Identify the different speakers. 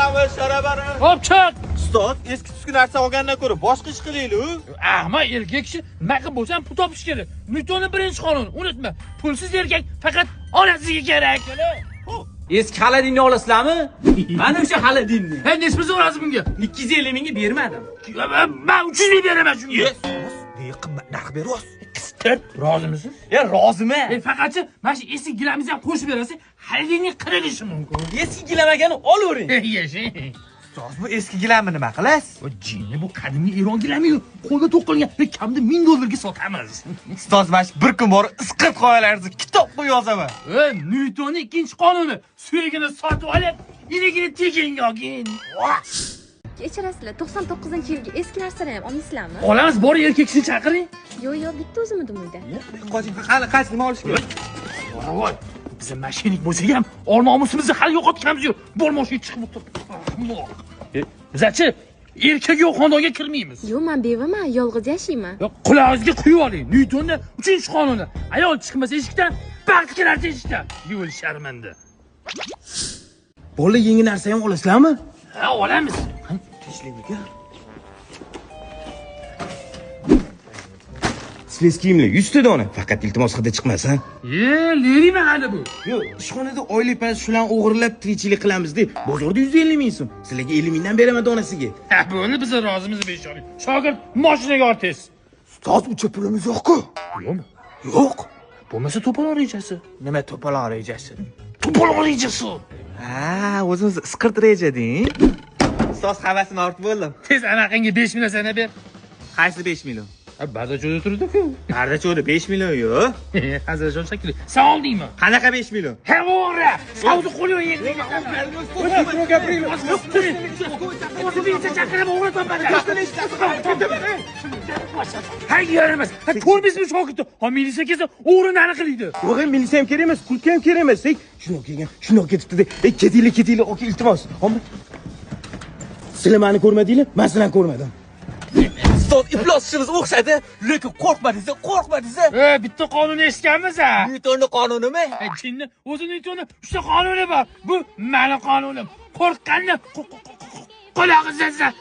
Speaker 1: Bravo, sharabara.
Speaker 2: Hop chiq.
Speaker 1: Ustoz, eski tuski narsa olgandan ko'ra boshqa ish qilaylik.
Speaker 2: Ahmoq erkak kishi nima qilib bo'lsa ham pul topish kerak. Newtonning birinchi qonuni, unutma. Pulsiz erkak faqat onasiga kerak.
Speaker 3: Eski xaladinni olasizlarmi? Mana o'sha xaladinni.
Speaker 2: Hey, nesimiz o'razi bunga?
Speaker 3: 250 mingga bermadim.
Speaker 2: Men 300 ming beraman shunga.
Speaker 1: Yes. Ne qimmat narx beryapsiz?
Speaker 2: Qistir. Rozimisiz?
Speaker 3: Ya roziman.
Speaker 2: Faqatchi mana shu eski gilamizni ham qo'shib berasiz, xaridingning qirilishi mumkin.
Speaker 3: Eski gilamagani olavering.
Speaker 2: Yashang.
Speaker 1: Ustoz, bu eski gilamni nima qilasiz?
Speaker 2: O jinni bu qadimiy Eron gilami-yu, qo'lda to'qilgan, kamida $1000 ga sotamiz.
Speaker 1: Ustoz, mana shu bir kun borib isqit qoyalaringizni kitob qo'yib yozaman.
Speaker 2: Newtonning ikkinchi qonuni. Suyagini sotib olib, inigini tekinga olgin.
Speaker 4: Kechirasizlar, 99-yilgi eski narsalarni ham olmaysizlarmi?
Speaker 2: Olamiz, bor erkak kishini chaqiring.
Speaker 4: Yo'q, bitta o'zimidim uyda.
Speaker 1: Qo'shing, qaysi nima olish kerak?
Speaker 2: Voy, biz mashinik bo'lsak ham, or-nomusimizni hali yo'qotganimiz yo'q. Bo'lmoqchi chiqib o'tirib. Bizachi erkak yo'q xonadonga kirmaymiz.
Speaker 4: Yo'q, men bevaman, yolg'iz yashayman.
Speaker 2: Yo'q, qulog'ingizga quyib oling. Newtonning 3-qonuni. Ayol chiqmasa eshikdan, baxt kelar eshikdan. Yo'l sharmanda.
Speaker 3: Bola yangi narsa ham olasizlarmi?
Speaker 2: Ha, olamiz.
Speaker 3: Tinchlikmi? Sifles kiyimli 100 ta dona. Faqat iltimos hidi chiqmas, ha?
Speaker 2: Lerima hali bu.
Speaker 3: Yo'q, ishxonada oylik payt shularni o'g'irlab tirikchilik qilamiz deb, bozorda 150 ming so'm. Sizlarga 50 mingdan beraman donasiga.
Speaker 2: Ha, buni biz rozimiz beshoring. Shogird mashinaga ortiz.
Speaker 1: Ustoz, uncha pulimiz yo'q-ku.
Speaker 2: Yo'qmi?
Speaker 1: Yo'q.
Speaker 2: Bo'lmasa to'polon rejasi.
Speaker 1: Nima to'polon rejasi?
Speaker 2: To'polon rejasi.
Speaker 1: Ha, o'zimiz isqirt rejading. Ustoz, havasini ortib bo'ldim.
Speaker 2: Tez anaqangi 5 million sana ber.
Speaker 1: Qaysi 5 million?
Speaker 2: Bardacho'da turdi-ku.
Speaker 1: Bardacho'da 5 million yo'q.
Speaker 2: Haziljon shakli. Sen oldingmi?
Speaker 1: Qanaqa 5 million?
Speaker 2: Ha, o'g'ri. Savdo qo'lga yegding. O'zi bitta chaqirib o'g'ri topadi. Hay, yaramas. Ha, ko'rmaysizmi shogird? Ha, militsiya kelsa o'g'rini aniqlaydi.
Speaker 3: Yo'q, militsiya ham kerak emas, kulka ham kerak emas. Shundoq kelgan, shundoq ketibdi. Ketinglar, aka, iltimos. Homma. Sizlar meni ko'rmadinglar, men sizlarni ko'rmadim.
Speaker 1: Ustoz, ifloschimiz o'xshadi, lekin qo'rqmadingiz.
Speaker 2: Bitta qonunni eshitganmiz-a?
Speaker 1: Newtonning qonunimi?
Speaker 2: Jinni, o'zi Newtonning 3 ta qonuni bor. Bu meni qonunim. Qo'rqqanni qulog'i sizlar.